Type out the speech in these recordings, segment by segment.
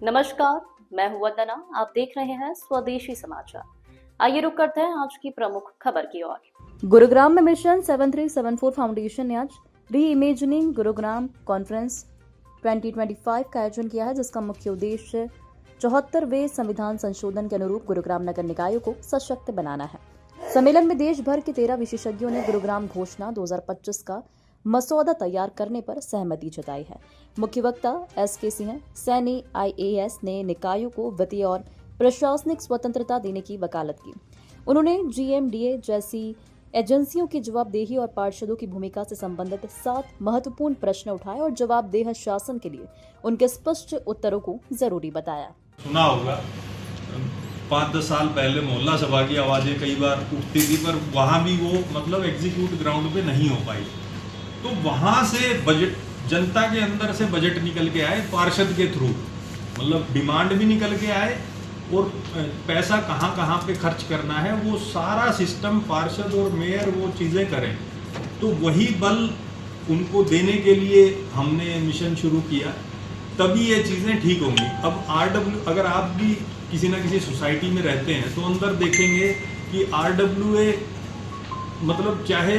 नमस्कार, मैं हूं वंदना। आप देख रहे हैं स्वदेशी समाचार। आइए रुक करते हैं आज की प्रमुख खबर की ओर। गुरुग्राम में मिशन 7374 फाउंडेशन ने आज री इमेजिनिंग गुरुग्राम कॉन्फ्रेंस 2025 का आयोजन किया है, जिसका मुख्य उद्देश्य 74वें संविधान संशोधन के अनुरूप गुरुग्राम नगर निकायों को सशक्त बनाना है। सम्मेलन में देश भर के 13 विशेषज्ञों ने गुरुग्राम घोषणा 2025 का मसौदा तैयार करने पर सहमति जताई है। मुख्य वक्ता एस.के. सिंह सैनी IAS ने निकायों को वित्तीय और प्रशासनिक स्वतंत्रता देने की वकालत की। उन्होंने GMDA जैसी एजेंसियों की जवाबदेही और पार्षदों की भूमिका से संबंधित 7 महत्वपूर्ण प्रश्न उठाए और जवाबदेह शासन के लिए उनके स्पष्ट उत्तरों को जरूरी बताया। सुना होगा 5-10 साल पहले मोहल्ला सभा की आवाजें कई बार उठती थी, पर वहां भी वो एग्जीक्यूट ग्राउंड पे नहीं हो पाई। तो वहां से बजट, जनता के अंदर से बजट निकल के आए पार्षद के थ्रू, डिमांड भी निकल के आए और पैसा कहाँ कहाँ पे खर्च करना है वो सारा सिस्टम पार्षद और मेयर वो चीज़ें करें। तो वही बल उनको देने के लिए हमने मिशन शुरू किया, तभी ये चीज़ें ठीक होंगी। अब RW, अगर आप भी किसी ना किसी सोसाइटी में रहते हैं तो अंदर देखेंगे कि RWA चाहे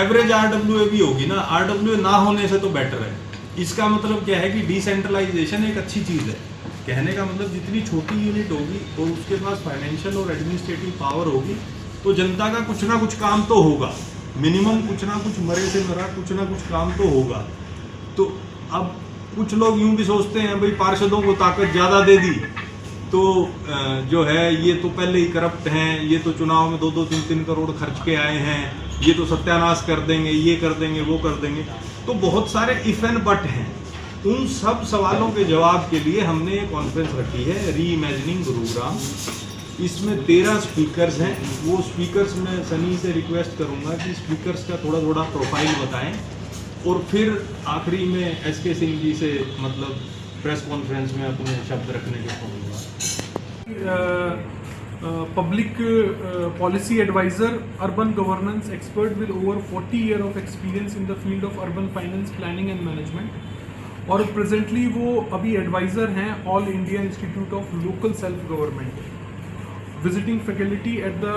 एवरेज RWA भी होगी ना, RWA ना होने से तो बेटर है। इसका मतलब क्या है कि डिसेंट्रलाइजेशन एक अच्छी चीज़ है। कहने का मतलब जितनी छोटी यूनिट होगी और उसके पास फाइनेंशियल और एडमिनिस्ट्रेटिव पावर होगी तो जनता का कुछ ना कुछ काम तो होगा, मिनिमम कुछ ना कुछ, मरे से मरा कुछ ना कुछ काम तो होगा। तो अब कुछ लोग यूं भी सोचते हैं भाई पार्षदों को ताकत ज़्यादा दे दी तो जो है ये तो पहले ही करप्ट हैं, ये तो चुनाव में 2-2, 3-3 करोड़ खर्च के आए हैं, ये तो सत्यानाश कर देंगे, ये कर देंगे, वो कर देंगे। तो बहुत सारे इफ एंड बट हैं। उन सब सवालों के जवाब के लिए हमने ये कॉन्फ्रेंस रखी है, री इमेजिनिंग गुरुग्राम। इसमें 13 स्पीकर्स हैं। वो स्पीकर्स में सनी से रिक्वेस्ट करूंगा कि स्पीकर्स का थोड़ा थोड़ा प्रोफाइल बताएं और फिर आखिरी में एस.के. सिंह जी से प्रेस कॉन्फ्रेंस में अपने शब्द रखने के कहूँगा। Public policy advisor, urban governance expert with over 40 years of experience in the field of urban finance, planning and management, और presently वो अभी advisor हैं All India Institute of Local Self Government, visiting faculty at the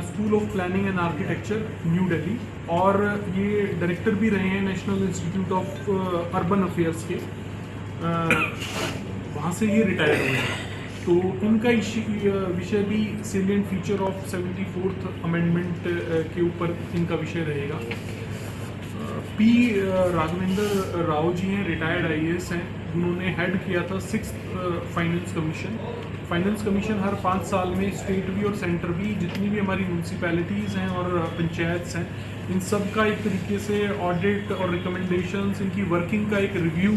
School of Planning and Architecture, New Delhi, और ये director भी रहे हैं national institute of urban affairs के। वहाँ से ये रिटायर हुए हैं। तो उनका विषय भी salient feature of 74th amendment के ऊपर इनका विषय रहेगा। P. राघवेंद्र राव जी हैं, रिटायर्ड IAS हैं। उन्होंने हेड किया था 6th finance commission. Finance commission हर 5 साल में स्टेट भी और सेंटर भी, जितनी भी हमारी म्यूनसिपैलिटीज़ हैं और पंचायत हैं, इन सब का एक तरीके से ऑडिट और रिकमेंडेशंस, इनकी वर्किंग का एक रिव्यू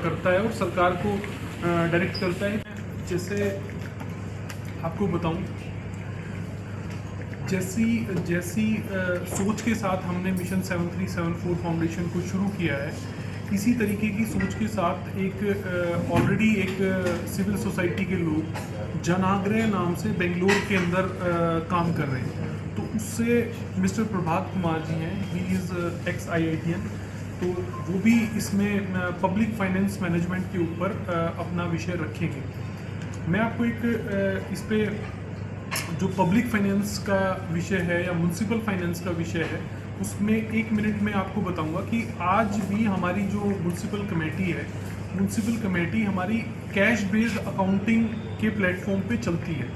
करता है और सरकार को डायरेक्ट करता है। जैसे आपको बताऊं, जैसी सोच के साथ हमने मिशन 7374 फाउंडेशन को शुरू किया है, इसी तरीके की सोच के साथ एक ऑलरेडी एक सिविल सोसाइटी के लोग जनाग्रह नाम से बेंगलोर के अंदर काम कर रहे हैं। तो उससे मिस्टर प्रभात कुमार जी हैं, ही इज़ ex-IITian, तो वो भी इसमें पब्लिक फाइनेंस मैनेजमेंट के ऊपर अपना विषय रखेंगे। मैं आपको एक इस पे जो पब्लिक फाइनेंस का विषय है या म्यूनसिपल फाइनेंस का विषय है, उसमें 1 मिनट में आपको बताऊंगा कि आज भी हमारी जो म्यूनसिपल कमेटी हमारी कैश बेस्ड अकाउंटिंग के प्लेटफॉर्म पे चलती है।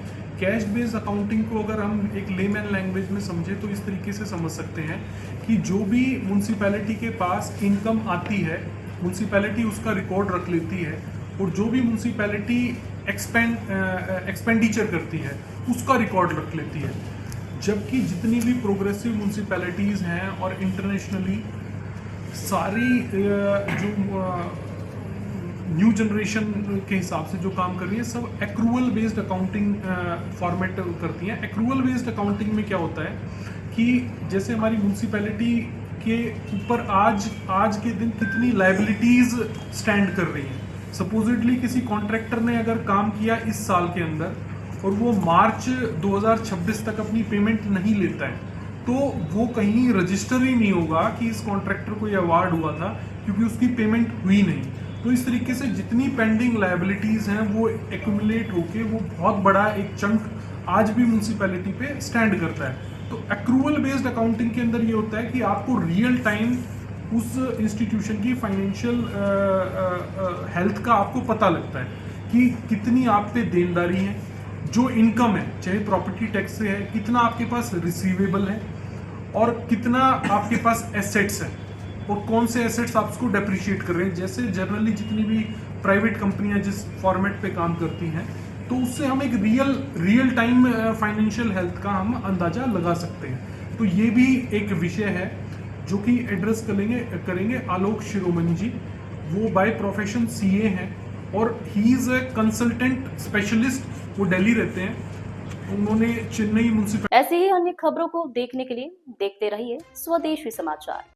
कैश बेस्ड अकाउंटिंग को अगर हम एक लेमैन लैंग्वेज में समझे तो इस तरीके से समझ सकते हैं कि जो भी म्यूनसिपैलिटी के पास इनकम आती है, म्यूनसिपैलिटी उसका रिकॉर्ड रख लेती है, और जो भी म्यूनसिपैलिटी एक्सपेंडिचर करती है उसका रिकॉर्ड रख लेती है। जबकि जितनी भी प्रोग्रेसिव म्यूनसिपैलिटीज़ हैं और इंटरनेशनली सारी जो न्यू जनरेशन के हिसाब से जो काम कर रही है, सब एक्रूअल बेस्ड अकाउंटिंग फॉर्मेट करती हैं। एक्रूअल बेस्ड अकाउंटिंग में क्या होता है कि जैसे हमारी म्यूनसिपैलिटी के ऊपर आज के दिन कितनी लायबिलिटीज़ स्टैंड कर रही हैं। सपोजिटली किसी कॉन्ट्रैक्टर ने अगर काम किया इस साल के अंदर और वो मार्च 2026 तक अपनी पेमेंट नहीं लेता है, तो वो कहीं रजिस्टर ही नहीं होगा कि इस कॉन्ट्रैक्टर को ये अवार्ड हुआ था, क्योंकि उसकी पेमेंट हुई नहीं। तो इस तरीके से जितनी पेंडिंग लायबिलिटीज हैं वो एक्यूमुलेट होके वो बहुत बड़ा एक चंक आज भी म्यूनसिपैलिटी पे स्टैंड करता है। तो एक्रूवल बेस्ड अकाउंटिंग के अंदर ये होता है कि आपको रियल टाइम उस इंस्टीट्यूशन की फाइनेंशियल हेल्थ का आपको पता लगता है कि कितनी आप पे देनदारी है, जो इनकम है चाहे प्रॉपर्टी टैक्स से है, कितना आपके पास रिसीवेबल है और कितना आपके पास एसेट्स है और कौन से एसेट्स आप उसको डेप्रिशिएट कर रहे हैं। जैसे जनरली जितनी भी प्राइवेट कंपनियां जिस फॉर्मेट पे काम करती हैं तो उससे हम एक रियल टाइम फाइनेंशियल हेल्थ का हम अंदाजा लगा सकते हैं। तो ये भी एक विषय है जो कि एड्रेस करेंगे आलोक शिरोमणि जी। वो बाय प्रोफेशन सीए हैं और he is a consultant specialist, वो दिल्ली रहते हैं। उन्होंने चेन्नई म्युनिसिपल ऐसी ही अन्य खबरों को देखने के लिए देखते रहिए स्वदेशी समाचार।